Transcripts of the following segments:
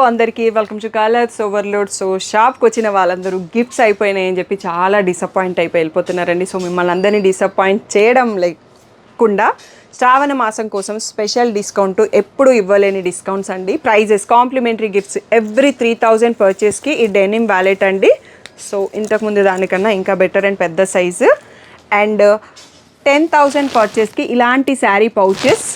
అందరికీ welcome to colours overload. So షాప్కి వచ్చిన వాళ్ళందరూ గిఫ్ట్స్ అయిపోయినాయని చెప్పి చాలా డిసప్పాయింట్ అయిపోయి వెళ్ళిపోతున్నారండి. సో మిమ్మల్ని అందరినీ డిసప్పాయింట్ చేయడం లేకుండా శ్రావణ మాసం కోసం స్పెషల్ డిస్కౌంట్, ఎప్పుడు ఇవ్వలేని డిస్కౌంట్స్ అండి. ప్రైజెస్ కాంప్లిమెంటరీ గిఫ్ట్స్ ఎవ్రీ 3000 పర్చేస్కి ఈ డెనిమ్ వ్యాలెట్ అండి. సో ఇంతకుముందు దానికన్నా ఇంకా బెటర్ అండ్ పెద్ద సైజు. అండ్ 10,000 పర్చేస్కి ఇలాంటి శారీ పౌచెస్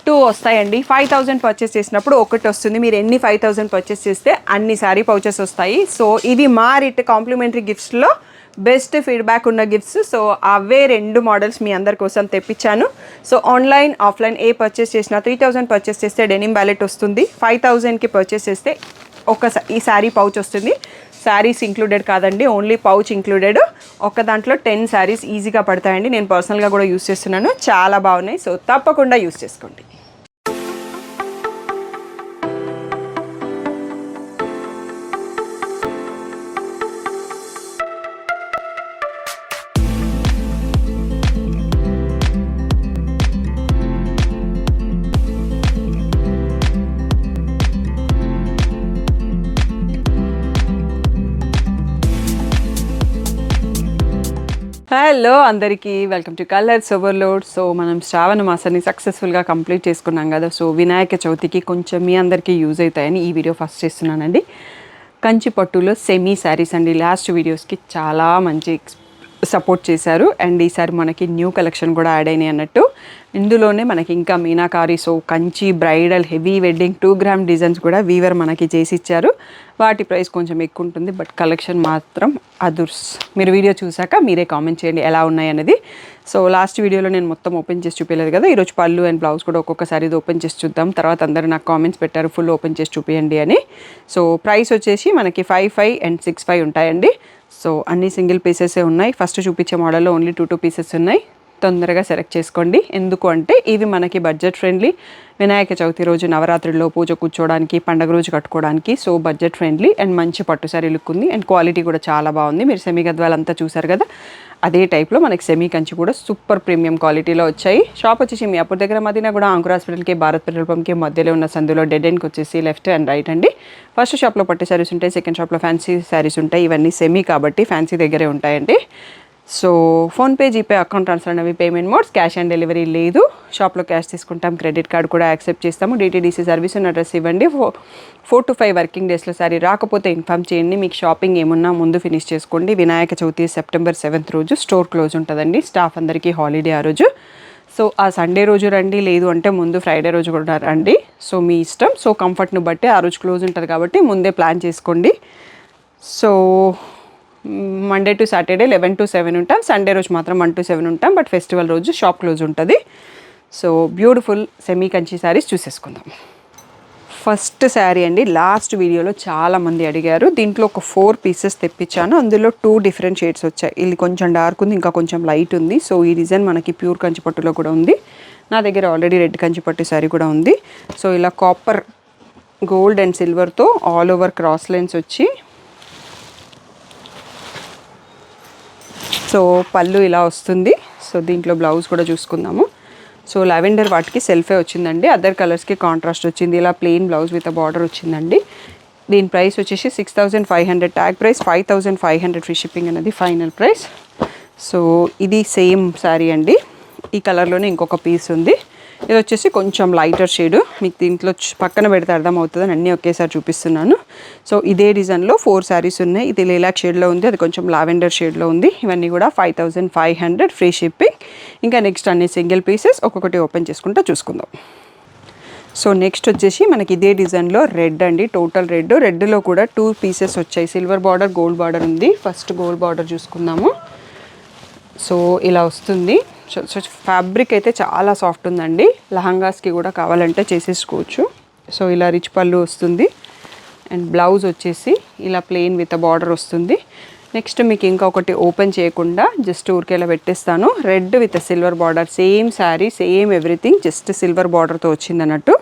2 వస్తాయండి. 5,000 పర్చేస్ చేసినప్పుడు ఒకటి వస్తుంది. మీరు ఎన్ని 5,000 పర్చేస్ చేస్తే అన్ని శారీ పౌచెస్ వస్తాయి. సో ఇవి మా కాంప్లిమెంటరీ గిఫ్ట్స్లో బెస్ట్ ఫీడ్బ్యాక్ ఉన్న గిఫ్ట్స్. సో అవే 2 మోడల్స్ మీ అందరి కోసం తెప్పించాను. సో ఆన్లైన్ ఆఫ్లైన్ ఏ పర్చేస్ చేసినా 3,000 పర్చేస్ చేస్తే డెనిమ్ వ్యాలెట్ వస్తుంది. 5,000కి పర్చేస్ చేస్తే ఈ శారీ పౌచ్ వస్తుంది. శారీస్ ఇంక్లూడెడ్ కాదండి, ఓన్లీ పౌచ్ ఇంక్లూడెడ్. ఒక దాంట్లో 10 శారీస్ ఈజీగా పడతాయండి. నేను పర్సనల్గా కూడా యూస్ చేస్తున్నాను, చాలా బాగున్నాయి. సో తప్పకుండా యూస్ చేసుకోండి. హలో అందరికీ, welcome to colours overload. So మనం శ్రావణ మాసాన్ని సక్సెస్ఫుల్గా కంప్లీట్ చేసుకున్నాం కదా. సో వినాయక చవితికి కొంచెం మీ అందరికీ యూజ్ అవుతాయని ఈ వీడియో ఫస్ట్ చేస్తున్నానండి. కంచి పట్టులో సెమీ శారీస్ అండి. లాస్ట్ వీడియోస్కి చాలా మంచి సపోర్ట్ చేశారు. అండ్ ఈసారి మనకి న్యూ కలెక్షన్ కూడా యాడ్ అయినాయి అన్నట్టు. ఇందులోనే మనకి ఇంకా meenakari, so Kanchi bridal heavy wedding 2 gram designs కూడా వీవర్ మనకి చేసి ఇచ్చారు. వాటి ప్రైస్ కొంచెం ఎక్కువ ఉంటుంది, బట్ కలెక్షన్ మాత్రం అదుర్స్. మీరు వీడియో చూసాక మీరే కామెంట్ చేయండి ఎలా ఉన్నాయి అనేది. సో లాస్ట్ వీడియోలో నేను మొత్తం ఓపెన్ చేసి చూపించలేదు కదా. ఈరోజు పళ్ళు అండ్ బ్లౌజ్ కూడా ఒక్కొక్కసారి ఇది ఓపెన్ చేసి చూద్దాం. తర్వాత అందరూ నాకు కామెంట్స్ పెట్టారు ఫుల్ ఓపెన్ చేసి చూపించండి అని. సో ప్రైస్ వచ్చేసి మనకి 5,500 అండ్ 6,500 ఉంటాయండి. సో అన్ని సింగిల్ పీసెసే ఉన్నాయి. ఫస్ట్ చూపించే మోడల్లో ఓన్లీ 2 పీసెస్ ఉన్నాయి. తొందరగా సెలెక్ట్ చేసుకోండి. ఎందుకు అంటే ఇవి మనకి బడ్జెట్ ఫ్రెండ్లీ. వినాయక చవితి రోజు నవరాత్రిలో పూజ కూర్చోడానికి, పండగ రోజు కట్టుకోవడానికి. సో బడ్జెట్ ఫ్రెండ్లీ అండ్ మంచి పట్టు సారీ లుక్ ఉంది. అండ్ క్వాలిటీ కూడా చాలా బాగుంది. మీరు సెమీ గద్వాలంతా చూసారు కదా, అదే టైప్లో మనకి సెమీ కంచి కూడా సూపర్ ప్రీమియం క్వాలిటీలో వచ్చాయి. షాప్ వచ్చేసి మీ అప్పుడు దగ్గర మదీనా కూడా ఆంకుర్ హాస్పిటల్కి, భారత్ పెట్రోల్ పంప్కి మధ్యలో ఉన్న సందులో డెడ్ ఎండ్కి వచ్చేసి లెఫ్ట్ అండ్ రైట్ అండి. ఫస్ట్ షాప్లో పట్టు శారీస్ ఉంటాయి, సెకండ్ షాప్లో ఫ్యాన్సీ శారీస్ ఉంటాయి. ఇవన్నీ సెమీ కాబట్టి ఫ్యాన్సీ దగ్గరే ఉంటాయండి. So PhonePe, GPay, account transfer అనేవి payment modes. Cash on delivery లేదు. షాప్లో క్యాష్ తీసుకుంటాం, క్రెడిట్ కార్డ్ కూడా యాక్సెప్ట్ చేస్తాము. డిటీడీసీ సర్వీస్ ఉన్న అడ్రస్ ఇవ్వండి. 4 to 5 వర్కింగ్ డేస్లో సారీ రాకపోతే ఇన్ఫామ్ చేయండి. మీకు షాపింగ్ ఏమున్నా ముందు ఫినిష్ చేసుకోండి. వినాయక చవితి September 7th రోజు స్టోర్ క్లోజ్ ఉంటుందండి. స్టాఫ్ అందరికీ హాలిడే ఆ రోజు. సో ఆ సండే రోజు రండి, లేదు అంటే ముందు ఫ్రైడే రోజు కూడా రండి. సో మీ ఇష్టం. సో కంఫర్ట్ను బట్టి ఆ రోజు క్లోజ్ ఉంటుంది కాబట్టి ముందే ప్లాన్ చేసుకోండి. So Monday to Saturday 11 to 7 ఉంటాం. సండే రోజు మాత్రం 1 to 7 ఉంటాం. బట్ ఫెస్టివల్ రోజు షాప్ క్లోజ్ ఉంటుంది. So beautiful semi Kanchi saris చూసేసుకుందాం. ఫస్ట్ శారీ అండి. లాస్ట్ వీడియోలో చాలామంది అడిగారు. దీంట్లో ఒక 4 పీసెస్ తెప్పించాను. అందులో 2 డిఫరెంట్ షేడ్స్ వచ్చాయి. ఇది కొంచెం డార్క్ ఉంది, ఇంకా కొంచెం లైట్ ఉంది. సో ఈ డిజైన్ మనకి ప్యూర్ కంచి పట్టులో కూడా ఉంది. నా దగ్గర ఆల్రెడీ రెడ్ కంచి పట్టు శారీ కూడా ఉంది. సో ఇలా కాపర్, గోల్డ్ అండ్ సిల్వర్తో ఆల్ ఓవర్ క్రాస్ లైన్స్ వచ్చి, సో పళ్ళు ఇలా వస్తుంది. సో దీంట్లో బ్లౌజ్ కూడా చూసుకుందాము. సో లావెండర్ వాటికి సెల్ఫే వచ్చిందండి. అదర్ కలర్స్కి కాంట్రాస్ట్ వచ్చింది. ఇలా ప్లెయిన్ బ్లౌజ్ విత్ బార్డర్ వచ్చిందండి. దీని ప్రైస్ వచ్చేసి 6,500 ట్యాగ్ ప్రైస్, 5,500 ఫ్రీ షిప్పింగ్ అనేది ఫైనల్ ప్రైస్. సో ఇది సేమ్ శారీ అండి. ఈ కలర్లోనే ఇంకొక పీస్ ఉంది. ఇది వచ్చేసి కొంచెం లైటర్ షేడు. మీకు దీంట్లో పక్కన పెడితే అర్థమవుతుందని అన్నీ ఒకేసారి చూపిస్తున్నాను. సో ఇదే డిజైన్లో 4 శారీస్ ఉన్నాయి. ఇది లీలాక్ షేడ్లో ఉంది, అది కొంచెం లావెండర్ షేడ్లో ఉంది. ఇవన్నీ కూడా 5,500 ఫ్రీ షిప్పింగ్. ఇంకా నెక్స్ట్ అన్ని సింగిల్ పీసెస్ ఒక్కొక్కటి ఓపెన్ చేసుకుంటూ చూసుకుందాం. సో నెక్స్ట్ వచ్చేసి మనకి ఇదే డిజైన్లో రెడ్ అండి. Total red. రెడ్లో కూడా 2 పీసెస్ వచ్చాయి. సిల్వర్ బార్డర్, గోల్డ్ బార్డర్ ఉంది. ఫస్ట్ గోల్డ్ బార్డర్ చూసుకుందాము. సో ఇలా వస్తుంది. సో ఫ్యాబ్రిక్ అయితే చాలా సాఫ్ట్ ఉందండి. లహంగాస్కి కూడా కావాలంటే చేసేసుకోవచ్చు. సో ఇలా రిచ్ పళ్ళు వస్తుంది. అండ్ బ్లౌజ్ వచ్చేసి ఇలా ప్లెయిన్ విత్ బార్డర్ వస్తుంది. నెక్స్ట్ మీకు ఇంకొకటి ఓపెన్ చేయకుండా జస్ట్ ఊరికేలా పెట్టేస్తాను. Red with silver border, same sari, same everything, just silver బార్డర్తో వచ్చింది అన్నట్టు.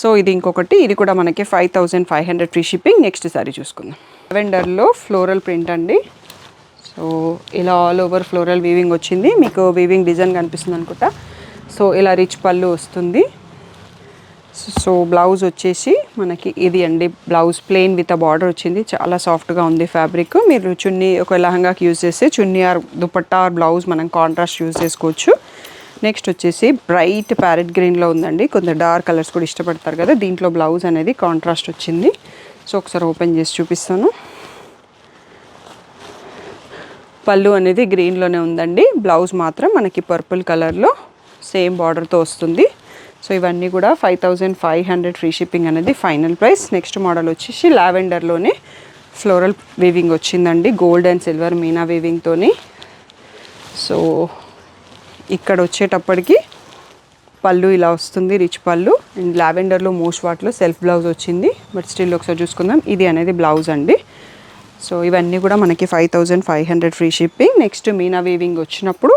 సో ఇది ఇంకొకటి. ఇది కూడా మనకి 5,500 ఫ్రీ షిప్పింగ్. నెక్స్ట్ శారీ చూసుకుందాం. లావెండర్లో ఫ్లోరల్ ప్రింట్ అండి. సో ఇలా ఆల్ ఓవర్ ఫ్లోరల్ వీవింగ్ వచ్చింది. మీకు వీవింగ్ డిజైన్ కనిపిస్తుంది అనుకుంటా. సో ఇలా రిచ్ పళ్ళు వస్తుంది. సో బ్లౌజ్ వచ్చేసి మనకి ఇది అండి, blouse plain with a border వచ్చింది. చాలా సాఫ్ట్గా ఉంది ఫ్యాబ్రిక్. మీరు చున్నీ ఒక లెహంగాకి యూజ్ చేస్తే చున్నీ ఆర్ దుపట్టా ఆర్ బ్లౌజ్ మనం కాంట్రాస్ట్ యూజ్ చేసుకోవచ్చు. నెక్స్ట్ వచ్చేసి బ్రైట్ ప్యారెట్ గ్రీన్లో ఉందండి. కొందరు డార్క్ కలర్స్ కూడా ఇష్టపడతారు కదా, దీంట్లో బ్లౌజ్ అనేది కాంట్రాస్ట్ వచ్చింది. సో ఒకసారి ఓపెన్ చేసి చూపిస్తాను. పళ్ళు అనేది గ్రీన్లోనే ఉందండి. బ్లౌజ్ మాత్రం మనకి పర్పుల్ కలర్లో సేమ్ బార్డర్తో వస్తుంది. సో ఇవన్నీ కూడా 5500 ఫ్రీ షిప్పింగ్ అనేది ఫైనల్ ప్రైస్. నెక్స్ట్ మోడల్ వచ్చేసి లావెండర్లోనే ఫ్లోరల్ వీవింగ్ వచ్చిందండి, గోల్డ్ అండ్ సిల్వర్ మీనా వీవింగ్తోని. సో ఇక్కడ వచ్చేటప్పటికి పళ్ళు ఇలా వస్తుంది, రిచ్ పళ్ళు. అండ్ లావెండర్లో మోస్ట్ వాటిలో సెల్ఫ్ బ్లౌజ్ వచ్చింది. బట్ స్టిల్ ఒకసారి చూసుకుందాం, ఇది అనేది బ్లౌజ్ అండి. సో ఇవన్నీ కూడా మనకి 5500 free shipping. Next meena weaving వచ్చినప్పుడు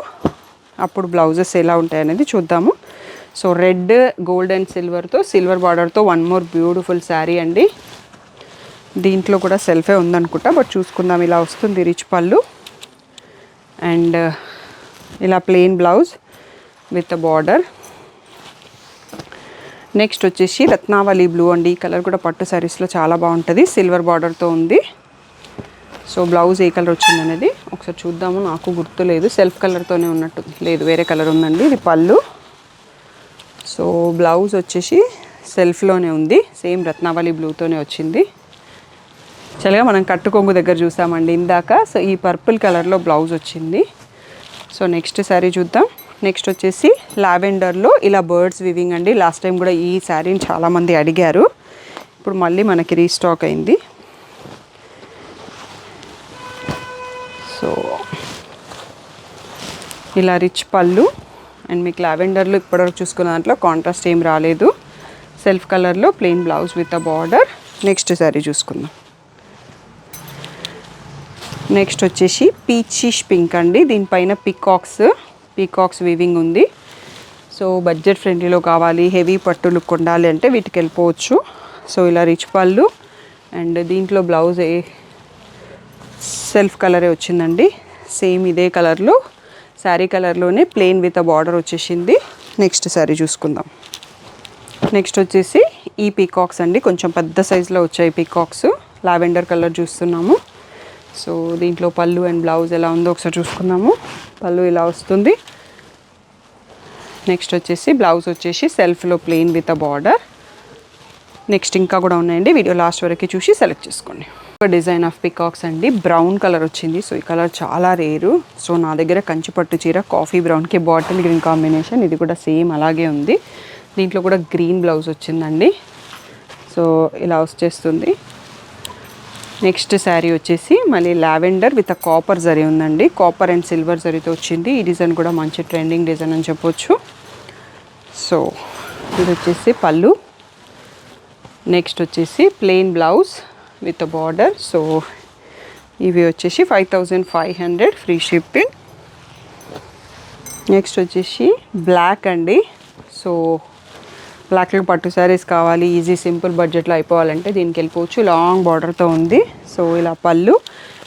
అప్పుడు బ్లౌజెస్ ఎలా ఉంటాయి అనేది చూద్దాము. సో రెడ్, గోల్డ్ అండ్ సిల్వర్తో, సిల్వర్ బార్డర్తో వన్ మోర్ బ్యూటిఫుల్ శారీ అండి. దీంట్లో కూడా సెల్ఫే ఉందనుకుంటా, బట్ చూసుకుందాం. ఇలా వస్తుంది రిచ్ పళ్ళు అండ్ ఇలా plain blouse with border. Next వచ్చేసి రత్నావళి బ్లూ అండి. ఈ కలర్ కూడా పట్టు శారీస్లో చాలా బాగుంటుంది, సిల్వర్ బార్డర్తో ఉంది. సో బ్లౌజ్ ఏ కలర్ వచ్చింది అనేది ఒకసారి చూద్దాము, నాకు గుర్తులేదు. సెల్ఫ్ కలర్తోనే ఉన్నట్టు, లేదు వేరే కలర్ ఉందండి. ఇది పళ్ళు. సో బ్లౌజ్ వచ్చేసి సెల్ఫ్లోనే ఉంది, సేమ్ రత్నావళి బ్లూతోనే వచ్చింది. చల్లగా మనం కట్టు కొంగు దగ్గర చూసామండి ఇందాక. సో ఈ పర్పుల్ కలర్లో బ్లౌజ్ వచ్చింది. సో నెక్స్ట్ శారీ చూద్దాం. నెక్స్ట్ వచ్చేసి లావెండర్లో ఇలా బర్డ్స్ వివింగ్ అండి. లాస్ట్ టైం కూడా ఈ శారీని చాలామంది అడిగారు, ఇప్పుడు మళ్ళీ మనకి రీస్టాక్ అయింది. సో ఇలా రిచ్ పళ్ళు అండ్ మీకు లావెండర్లో ఇప్పటివరకు చూసుకున్న దాంట్లో కాంట్రాస్ట్ ఏం రాలేదు. సెల్ఫ్ కలర్లో plain blouse with a border. Next sari చూసుకుందాం. నెక్స్ట్ వచ్చేసి పీచిష్ పింక్ అండి. దీనిపైన పీకాక్స్ వీవింగ్ ఉంది. సో బడ్జెట్ ఫ్రెండ్లీలో కావాలి, హెవీ పట్టు లుక్ ఉండాలి అంటే వీటికి వెళ్ళిపోవచ్చు. సో ఇలా రిచ్ పళ్ళు అండ్ దీంట్లో బ్లౌజ్ సెల్ఫ్ కలరే వచ్చిందండి. సేమ్ ఇదే కలర్లో శారీ కలర్లోనే ప్లెయిన్ విత్ అ బార్డర్ వచ్చేసింది. నెక్స్ట్ శారీ చూసుకుందాం. నెక్స్ట్ వచ్చేసి ఈ పీకాక్స్ అండి, కొంచెం పెద్ద సైజులో వచ్చాయి పీకాక్స్. లావెండర్ కలర్ చూస్తున్నాము. సో దీంట్లో పళ్ళు అండ్ బ్లౌజ్ ఎలా ఉందో ఒకసారి చూసుకుందాము. పళ్ళు ఇలా వస్తుంది. నెక్స్ట్ వచ్చేసి బ్లౌజ్ వచ్చేసి సెల్ఫ్లో plain with a border. Next ఇంకా కూడా ఉన్నాయండి, వీడియో లాస్ట్ వరకు చూసి సెలెక్ట్ చేసుకోండి. డిజైన్ ఆఫ్ పికాక్స్ అండి, బ్రౌన్ కలర్ వచ్చింది. సో ఈ కలర్ చాలా రేరు. సో నా దగ్గర కంచి పట్టు చీర కాఫీ బ్రౌన్కి బాటిల్ గ్రీన్ కాంబినేషన్, ఇది కూడా సేమ్ అలాగే ఉంది. దీంట్లో కూడా గ్రీన్ బ్లౌజ్ వచ్చిందండి. సో ఇలా వచ్చేస్తుంది. నెక్స్ట్ శారీ వచ్చేసి మళ్ళీ లావెండర్ విత్ కాపర్ జరీ ఉందండి. కాపర్ అండ్ సిల్వర్ జరీతో వచ్చింది. ఈ డిజైన్ కూడా మంచి ట్రెండింగ్ డిజైన్ అని చెప్పొచ్చు. సో ఇది వచ్చేసి పళ్ళు. నెక్స్ట్ వచ్చేసి plain blouse with border. So ఇవి వచ్చేసి 5500 ఫ్రీ షిప్పింగ్. నెక్స్ట్ వచ్చేసి బ్లాక్ అండి. సో బ్లాక్లో పట్టు శారీస్ కావాలి, ఈజీ సింపుల్ బడ్జెట్లో అయిపోవాలంటే దీనికి వెళ్ళిపోవచ్చు. లాంగ్ బార్డర్తో ఉంది. సో ఇలా పళ్ళు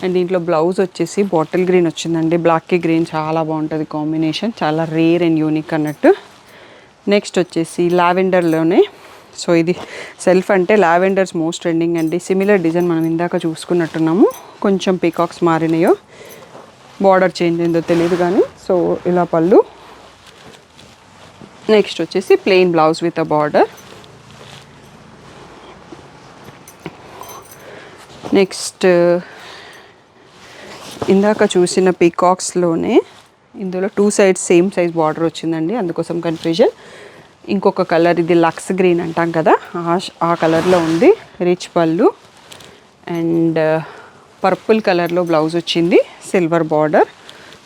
అండ్ దీంట్లో బ్లౌజ్ వచ్చేసి బాటిల్ గ్రీన్ వచ్చిందండి. బ్లాక్కి గ్రీన్ చాలా బాగుంటుంది కాంబినేషన్, చాలా రేర్ అండ్ యూనిక్ అన్నట్టు. నెక్స్ట్ వచ్చేసి లావెండర్లోనే, సో ఇది సెల్ఫ్ అంటే లావెండర్స్ మోస్ట్ ట్రెండింగ్ అండి. సిమిలర్ డిజైన్ మనం ఇందాక చూసుకున్నట్టున్నాము, కొంచెం పీకాక్స్ మారినాయో బార్డర్ చేంజ్ అయిందో తెలియదు కానీ. సో ఇలా పళ్ళు. నెక్స్ట్ వచ్చేసి plain blouse with a border. Next ఇందాక చూసిన పీకాక్స్లోనే ఇందులో 2 సైడ్స్ సేమ్ సైజ్ బార్డర్ వచ్చిందండి, అందుకోసం కన్ఫ్యూజన్. ఇంకొక కలర్, ఇది లక్స్ గ్రీన్ అంటాం కదా, ఆ కలర్లో ఉంది. రిచ్ పళ్ళు అండ్ పర్పుల్ కలర్లో బ్లౌజ్ వచ్చింది, సిల్వర్ బార్డర్.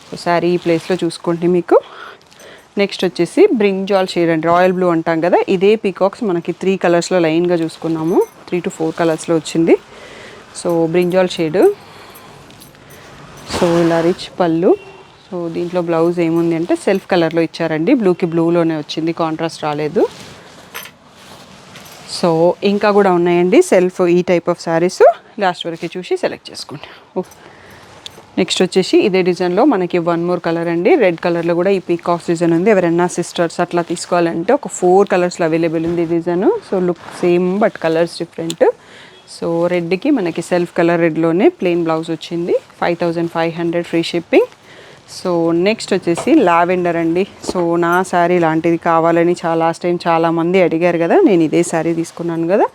సో శారీ ఈ ప్లేస్లో చూసుకోండి మీకు. నెక్స్ట్ వచ్చేసి బ్రింజాల్ షేడ్ అండి, రాయల్ బ్లూ అంటాం కదా, ఇదే పీకాక్స్ మనకి 3 కలర్స్లో లైన్గా చూసుకున్నాము. 3 to 4 కలర్స్లో వచ్చింది. So brinjal shade. సో ఇలా రిచ్ పళ్ళు. సో దీంట్లో బ్లౌజ్ ఏముంది అంటే సెల్ఫ్ కలర్లో ఇచ్చారండి, బ్లూకి బ్లూలోనే వచ్చింది, కాంట్రాస్ట్ రాలేదు. సో ఇంకా కూడా ఉన్నాయండి సెల్ఫ్ ఈ టైప్ ఆఫ్ శారీస్, లాస్ట్ వరకు చూసి సెలెక్ట్ చేసుకోండి. నెక్స్ట్ వచ్చేసి ఇదే డిజైన్లో మనకి వన్ మోర్ కలర్ అండి. రెడ్ కలర్లో కూడా ఈ పీకాక్స్ డిజైన్ ఉంది. ఎవరైనా సిస్టర్స్ అట్లా తీసుకోవాలంటే ఒక 4 కలర్స్లో అవైలబుల్ ఉంది ఈ design. So look same but colours different. So రెడ్కి మనకి సెల్ఫ్ కలర్ రెడ్లోనే ప్లెయిన్ బ్లౌజ్ వచ్చింది. 5500 ఫ్రీ షిప్పింగ్. సో నెక్స్ట్ వచ్చేసి లావెండర్ అండి. సో నా శారీ లాంటిది కావాలని లాస్ట్ టైం చాలామంది అడిగారు కదా, నేను ఇదే శారీ తీసుకున్నాను కదా.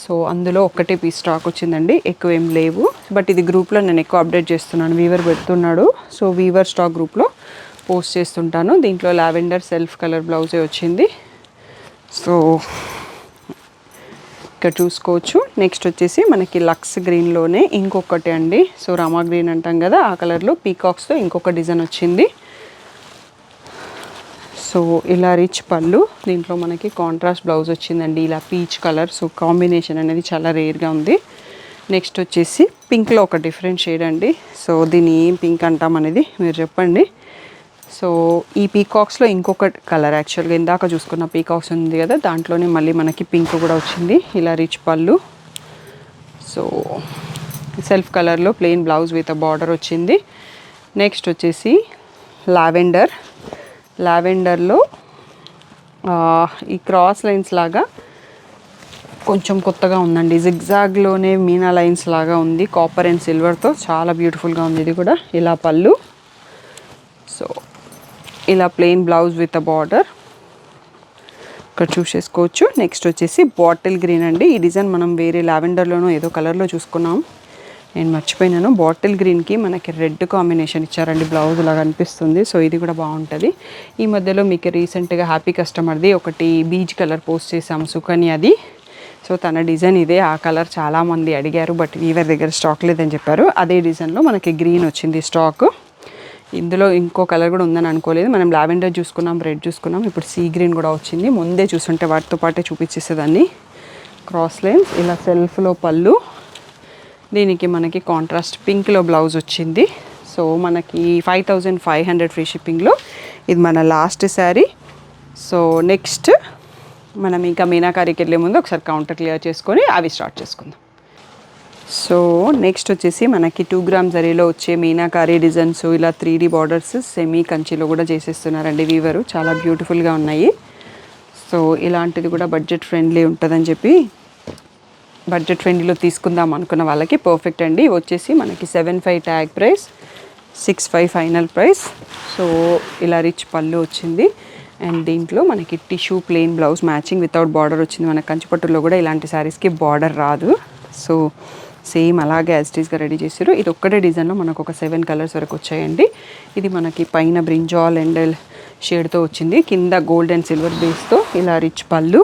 సో అందులో ఒక్కటే పీస్ స్టాక్ వచ్చిందండి, ఎక్కువ ఏం లేవు. బట్ ఇది గ్రూప్లో నేను ఎక్కువ అప్డేట్ చేస్తున్నాను, వీవర్ పెడుతున్నాడు. సో వీవర్ స్టాక్ గ్రూప్లో పోస్ట్ చేస్తుంటాను. దీంట్లో లావెండర్ సెల్ఫ్ కలర్ బ్లౌజే వచ్చింది. సో ఇక్కడ చూసుకోవచ్చు. నెక్స్ట్ వచ్చేసి మనకి లక్స్ గ్రీన్లోనే ఇంకొకటి అండి. సో రామా గ్రీన్ అంటాం కదా, ఆ కలర్లో పీకాక్స్తో ఇంకొక డిజైన్ వచ్చింది. సో ఇలా రిచ్ పళ్ళు, దీంట్లో మనకి కాంట్రాస్ట్ బ్లౌజ్ వచ్చిందండి, ఇలా పీచ్ కలర్. సో కాంబినేషన్ అనేది చాలా రేర్గా ఉంది. నెక్స్ట్ వచ్చేసి పింక్లో ఒక డిఫరెంట్ షేడ్ అండి. సో దీన్ని ఏం పింక్ అంటాం అనేది మీరు చెప్పండి. సో ఈ పీకాక్స్లో ఇంకొక కలర్, యాక్చువల్గా ఇందాక చూసుకున్న పీకాక్స్ ఉంది కదా, దాంట్లోనే మళ్ళీ మనకి పింక్ కూడా వచ్చింది. ఇలా రిచ్ పళ్ళు. సో సెల్ఫ్ కలర్లో ప్లెయిన్ బ్లౌజ్ విత్ బార్డర్ వచ్చింది. నెక్స్ట్ వచ్చేసి లావెండర్. లావెండర్లో ఈ క్రాస్ లైన్స్ లాగా కొంచెం కొత్తగా ఉందండి. జిగ్జాగ్లోనే మీనా లైన్స్ లాగా ఉంది, కాపర్ అండ్ సిల్వర్తో చాలా బ్యూటిఫుల్గా ఉంది. ఇది కూడా ఇలా పళ్ళు. సో ఇలా plain blouse with a border ఇక్కడ చూసేసుకోవచ్చు. నెక్స్ట్ వచ్చేసి బాటిల్ గ్రీన్ అండి. ఈ డిజైన్ మనం వేరే లావెండర్లోనూ ఏదో కలర్లో చూసుకున్నాం, నేను మర్చిపోయినాను. బాటిల్ గ్రీన్కి మనకి రెడ్ కాంబినేషన్ ఇచ్చారండి, బ్లౌజ్ లాగా అనిపిస్తుంది. సో ఇది కూడా బాగుంటుంది. ఈ మధ్యలో మీకు రీసెంట్గా హ్యాపీ కస్టమర్ది ఒకటి బీచ్ కలర్ పోస్ట్ చేసాము, సుకన్యది. సో తన డిజైన్ ఇదే, ఆ కలర్ చాలామంది అడిగారు బట్ వీవర్ దగ్గర స్టాక్ లేదని చెప్పారు. అదే డిజైన్లో మనకి గ్రీన్ వచ్చింది స్టాక్. ఇందులో ఇంకో కలర్ కూడా ఉందని అనుకోలేదు. మనం లావెండర్ చూసుకున్నాం, రెడ్ చూసుకున్నాం, ఇప్పుడు సీ గ్రీన్ కూడా వచ్చింది. ముందే చూసుంటే వాటితో పాటే చూపించేసేదాన్ని. క్రాస్ లైన్స్, ఇలా సెల్ఫ్లో పళ్ళు, దీనికి మనకి కాంట్రాస్ట్ పింక్లో బ్లౌజ్ వచ్చింది. సో మనకి 5500 ఫ్రీ షిప్పింగ్లో ఇది మన లాస్ట్ శారీ. సో నెక్స్ట్ మనం ఇంకా మీనాకారికి వెళ్ళే ముందు ఒకసారి కౌంటర్ క్లియర్ చేసుకొని అవి స్టార్ట్ చేసుకుందాం. సో నెక్స్ట్ వచ్చేసి మనకి 2 గ్రామ్ జరీలో వచ్చే మీనాకారి డిజైన్స్, ఇలా 3D బార్డర్స్ సెమీ కంచిలో కూడా చేసేస్తున్నారండి వీవరు, చాలా బ్యూటిఫుల్గా ఉన్నాయి. సో ఇలాంటిది కూడా బడ్జెట్ ఫ్రెండ్లీ ఉంటుందని చెప్పి బడ్జెట్ ఫ్రెండ్లీలో తీసుకుందాం అనుకున్న వాళ్ళకి పర్ఫెక్ట్ అండి. వచ్చేసి మనకి 75 tag price, 65 final price. So ఇలా రిచ్ పళ్ళు వచ్చింది అండ్ దీంట్లో మనకి tissue plain blouse matching without border వచ్చింది. మన కంచిపట్టులో కూడా ఇలాంటి శారీస్కి బార్డర్ రాదు. సో సేమ్ అలాగే యాజ్ ఇట్ ఈస్గా రెడీ చేసారు. ఇది ఒక్కటే డిజైన్లో మనకు ఒక 7 కలర్స్ వరకు వచ్చాయండి. ఇది మనకి పైన బ్రింజాల్ అండ్ షేడ్తో వచ్చింది, కింద గోల్డ్ అండ్ సిల్వర్ బేస్తో ఇలా రిచ్ పళ్ళు.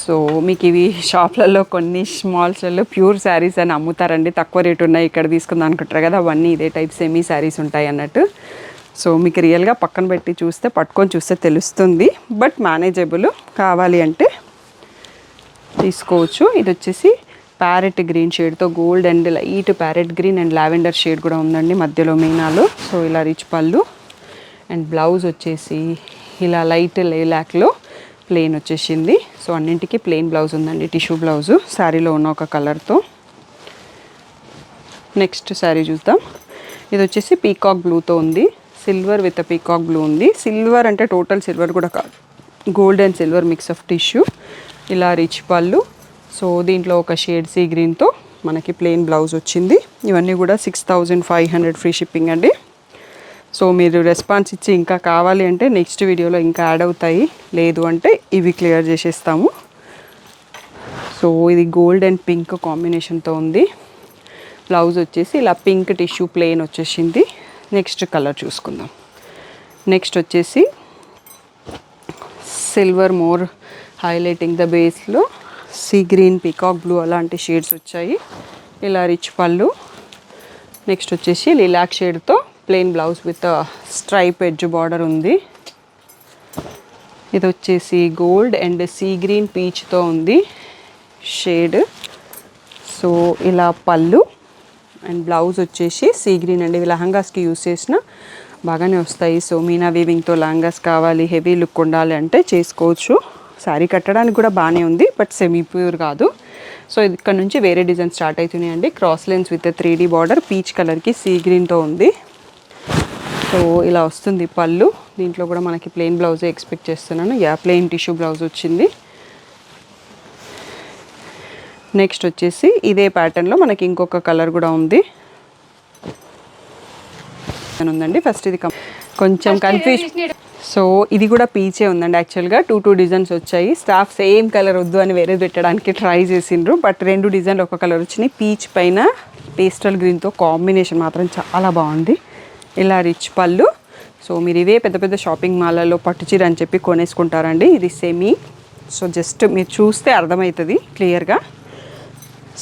సో మీకు ఇవి షాప్లలో కొన్ని స్మాల్స్లలో ప్యూర్ శారీస్ అని అమ్ముతారండి, తక్కువ రేటు ఉన్నాయి ఇక్కడ తీసుకుందాం అనుకుంటారు కదా, అవన్నీ ఇదే టైప్ సెమీ శారీస్ ఉంటాయి అన్నట్టు. సో మీకు రియల్గా పక్కన పెట్టి చూస్తే, పట్టుకొని చూస్తే తెలుస్తుంది. బట్ మేనేజబుల్, కావాలి అంటే తీసుకోవచ్చు. ఇది వచ్చేసి ప్యారెట్ గ్రీన్ షేడ్తో gold and light parrot green and lavender shade కూడా ఉందండి మధ్యలో మీనాలు. సో ఇలా రిచ్ పళ్ళు అండ్ బ్లౌజ్ వచ్చేసి ఇలా లైట్ లైలాక్లో ప్లెయిన్ వచ్చేసింది. సో అన్నింటికి ప్లెయిన్ బ్లౌజ్ ఉందండి, టిష్యూ బ్లౌజు శారీలో ఉన్న ఒక కలర్తో. నెక్స్ట్ శారీ చూద్దాం. ఇది వచ్చేసి పీకాక్ బ్లూతో ఉంది, సిల్వర్ విత్ పీకాక్ బ్లూ ఉంది. సిల్వర్ అంటే టోటల్ సిల్వర్ కూడా కాదు, gold and silver mix of tissue. ఇలా రిచ్ పళ్ళు. సో దీంట్లో ఒక షేడ్ సీ గ్రీన్తో మనకి ప్లెయిన్ బ్లౌజ్ వచ్చింది. ఇవన్నీ కూడా 6500 ఫ్రీ షిప్పింగ్ అండి. సో మీరు రెస్పాన్స్ ఇచ్చి ఇంకా కావాలి అంటే నెక్స్ట్ వీడియోలో ఇంకా యాడ్ అవుతాయి, లేదు అంటే ఇవి క్లియర్ చేసేస్తాము. సో ఇది గోల్డ్ అండ్ పింక్ కాంబినేషన్తో ఉంది. బ్లౌజ్ వచ్చేసి ఇలా పింక్ టిష్యూ ప్లెయిన్ వచ్చేసింది. నెక్స్ట్ కలర్ చూసుకుందాం. నెక్స్ట్ వచ్చేసి సిల్వర్ మోర్ హైలైటింగ్ ద బేస్లో సీ గ్రీన్, పీకాక్ బ్లూ అలాంటి షేడ్స్ వచ్చాయి. ఇలా రిచ్ పళ్ళు. నెక్స్ట్ వచ్చేసి లిలాక్ షేడ్తో plain blouse with stripe edge border ఉంది. ఇది వచ్చేసి గోల్డ్ అండ్ సీ గ్రీన్ పీచ్తో ఉంది షేడ్. సో ఇలా పళ్ళు అండ్ బ్లౌజ్ వచ్చేసి సీ గ్రీన్ అండి. ఇవి లహంగాస్కి యూస్ చేసిన బాగానే వస్తాయి. సో మీనా వీవింగ్తో లహంగాస్ కావాలి, హెవీ లుక్ ఉండాలి అంటే చేసుకోవచ్చు. శారీ కట్టడానికి కూడా బాగానే ఉంది బట్ సెమీ ప్యూర్ కాదు. సో ఇక్కడ నుంచి వేరే డిజైన్ స్టార్ట్ అవుతున్నాయండి. Cross lines with 3D border, peach కలర్కి సీ గ్రీన్తో ఉంది. సో ఇలా వస్తుంది పళ్ళు. దీంట్లో కూడా మనకి ప్లెయిన్ బ్లౌజే ఎక్స్పెక్ట్ చేస్తున్నాను. ప్లెయిన్ టిష్యూ బ్లౌజ్ వచ్చింది. నెక్స్ట్ వచ్చేసి ఇదే ప్యాటర్న్లో మనకి ఇంకొక కలర్ కూడా ఉంది ఉందండి. ఫస్ట్ ఇది కొంచెం కన్ఫ్యూజ్. సో ఇది కూడా పీచే ఉందండి. యాక్చువల్గా టూ డిజైన్స్ వచ్చాయి. స్టాఫ్ సేమ్ కలర్ వద్దు అని వేరే పెట్టడానికి ట్రై చేసిండ్రు, బట్ 2 డిజైన్లు ఒక కలర్ వచ్చినాయి. పీచ్ పైన పేస్టల్ గ్రీన్తో కాంబినేషన్ మాత్రం చాలా బాగుంది. ఇలా రిచ్ పళ్ళు. సో మీరు ఇవే పెద్ద పెద్ద షాపింగ్ మాల్లలో పట్టుచీర అని చెప్పి కొనేసుకుంటారండి. ఇది సెమీ. సో జస్ట్ మీరు చూస్తే అర్థమవుతుంది క్లియర్గా.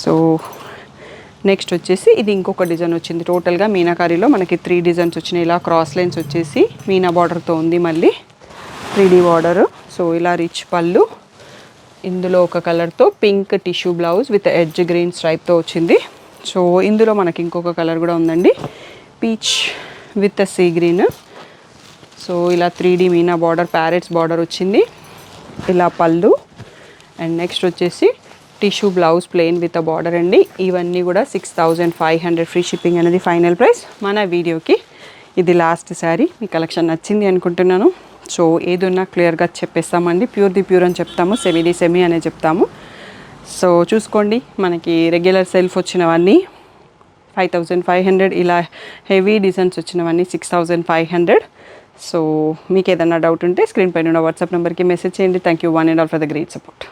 సో నెక్స్ట్ వచ్చేసి ఇది ఇంకొక డిజైన్ వచ్చింది. టోటల్గా మీనాకారీలో మనకి 3 డిజైన్స్ వచ్చినాయి. ఇలా క్రాస్ లైన్స్ వచ్చేసి మీనా బార్డర్తో ఉంది, మళ్ళీ 3D బార్డరు. సో ఇలా రిచ్ పళ్ళు. ఇందులో ఒక కలర్తో pink tissue blouse with edge green స్ట్రైప్తో వచ్చింది. సో ఇందులో మనకి ఇంకొక కలర్ కూడా ఉందండి, peach with sea green. So ఇలా 3D meena border, parrots border వచ్చింది. ఇలా పళ్ళు. అండ్ నెక్స్ట్ వచ్చేసి tissue blouse plain with a border అండి. ఇవన్నీ కూడా 6500 ఫ్రీ షిప్పింగ్ అనేది ఫైనల్ ప్రైస్ మన వీడియోకి. ఇది లాస్ట్ శారీ. మీ కలెక్షన్ నచ్చింది అనుకుంటున్నాను. సో ఏదున్నా క్లియర్గా చెప్పేస్తామండి. ప్యూర్ది ప్యూర్ అని చెప్తాము, సెమీది సెమీ అనే చెప్తాము. సో చూసుకోండి, మనకి రెగ్యులర్ సెల్ఫ్ వచ్చినవన్నీ 5500, ఇలా హెవీ డిజైన్స్ వచ్చినవన్నీ 6500. సో మీకు ఏదన్నా డౌట్ ఉంటే స్క్రీన్ పైన ఉన్న వాట్సాప్ నెంబర్కి మెసేజ్ చేయండి. Thank you one and all for the great support.